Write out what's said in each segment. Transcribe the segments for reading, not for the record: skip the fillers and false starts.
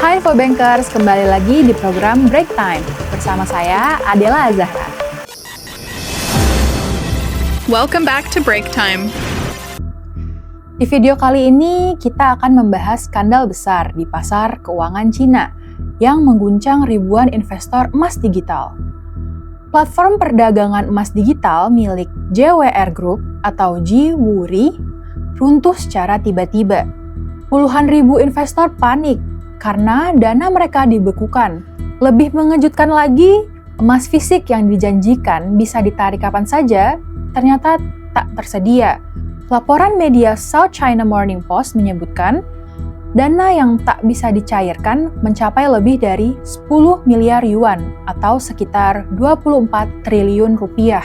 Hai Infobankers, kembali lagi di program Break Time. Bersama saya, Adela Azahra. Welcome back to Break Time. Di video kali ini, kita akan membahas skandal besar di pasar keuangan Cina yang mengguncang ribuan investor emas digital. Platform perdagangan emas digital milik JWR Group atau Jiwuri runtuh secara tiba-tiba. Puluhan ribu investor panik karena dana mereka dibekukan. Lebih mengejutkan lagi, emas fisik yang dijanjikan bisa ditarik kapan saja, ternyata tak tersedia. Laporan media South China Morning Post menyebutkan, dana yang tak bisa dicairkan mencapai lebih dari 10 miliar yuan atau sekitar 24 triliun rupiah.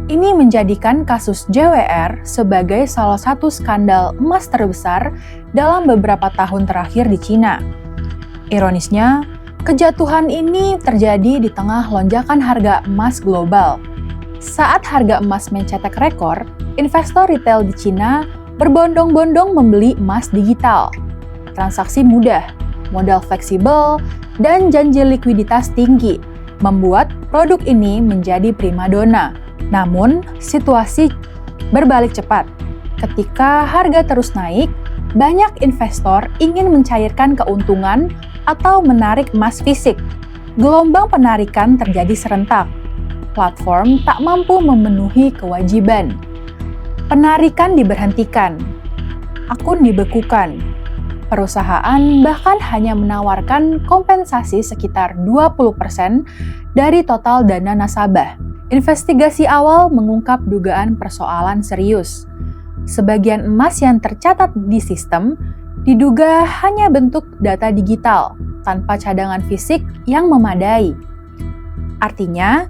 Ini menjadikan kasus JWR sebagai salah satu skandal emas terbesar dalam beberapa tahun terakhir di Cina. Ironisnya, kejatuhan ini terjadi di tengah lonjakan harga emas global. Saat harga emas mencetak rekor, investor retail di Cina berbondong-bondong membeli emas digital. Transaksi mudah, modal fleksibel, dan janji likuiditas tinggi membuat produk ini menjadi primadona. Namun, situasi berbalik cepat. Ketika harga terus naik, banyak investor ingin mencairkan keuntungan atau menarik emas fisik. Gelombang penarikan terjadi serentak. Platform tak mampu memenuhi kewajiban. Penarikan diberhentikan. Akun dibekukan. Perusahaan bahkan hanya menawarkan kompensasi sekitar 20% dari total dana nasabah. Investigasi awal mengungkap dugaan persoalan serius. Sebagian emas yang tercatat di sistem diduga hanya bentuk data digital tanpa cadangan fisik yang memadai. Artinya,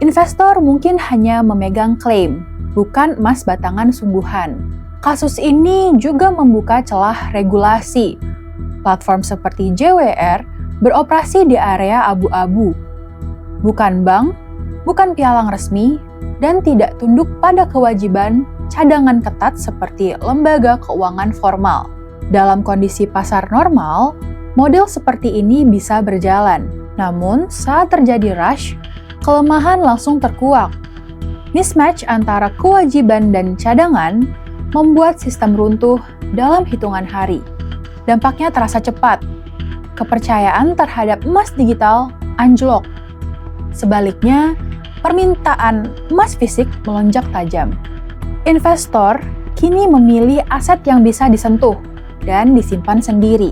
investor mungkin hanya memegang klaim, bukan emas batangan sungguhan. Kasus ini juga membuka celah regulasi. Platform seperti JWR beroperasi di area abu-abu, bukan bank, bukan pialang resmi, dan tidak tunduk pada kewajiban cadangan ketat seperti lembaga keuangan formal. Dalam kondisi pasar normal, model seperti ini bisa berjalan. Namun, saat terjadi rush, kelemahan langsung terkuak. Mismatch antara kewajiban dan cadangan membuat sistem runtuh dalam hitungan hari. Dampaknya terasa cepat. Kepercayaan terhadap emas digital anjlok. Sebaliknya, permintaan emas fisik melonjak tajam. Investor kini memilih aset yang bisa disentuh dan disimpan sendiri.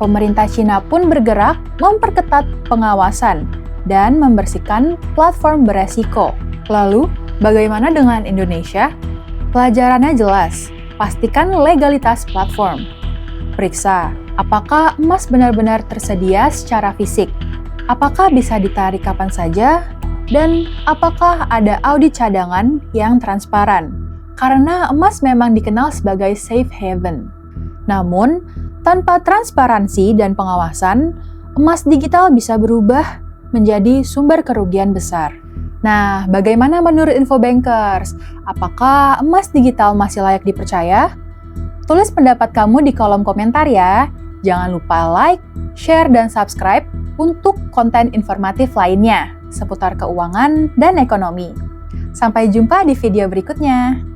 Pemerintah Cina pun bergerak memperketat pengawasan dan membersihkan platform beresiko. Lalu, bagaimana dengan Indonesia? Pelajarannya jelas, pastikan legalitas platform. Periksa, apakah emas benar-benar tersedia secara fisik? Apakah bisa ditarik kapan saja? Dan apakah ada audit cadangan yang transparan? Karena emas memang dikenal sebagai safe haven. Namun, tanpa transparansi dan pengawasan, emas digital bisa berubah menjadi sumber kerugian besar. Nah, bagaimana menurut Infobankers? Apakah emas digital masih layak dipercaya? Tulis pendapat kamu di kolom komentar ya. Jangan lupa like, share, dan subscribe untuk konten informatif lainnya seputar keuangan dan ekonomi. Sampai jumpa di video berikutnya.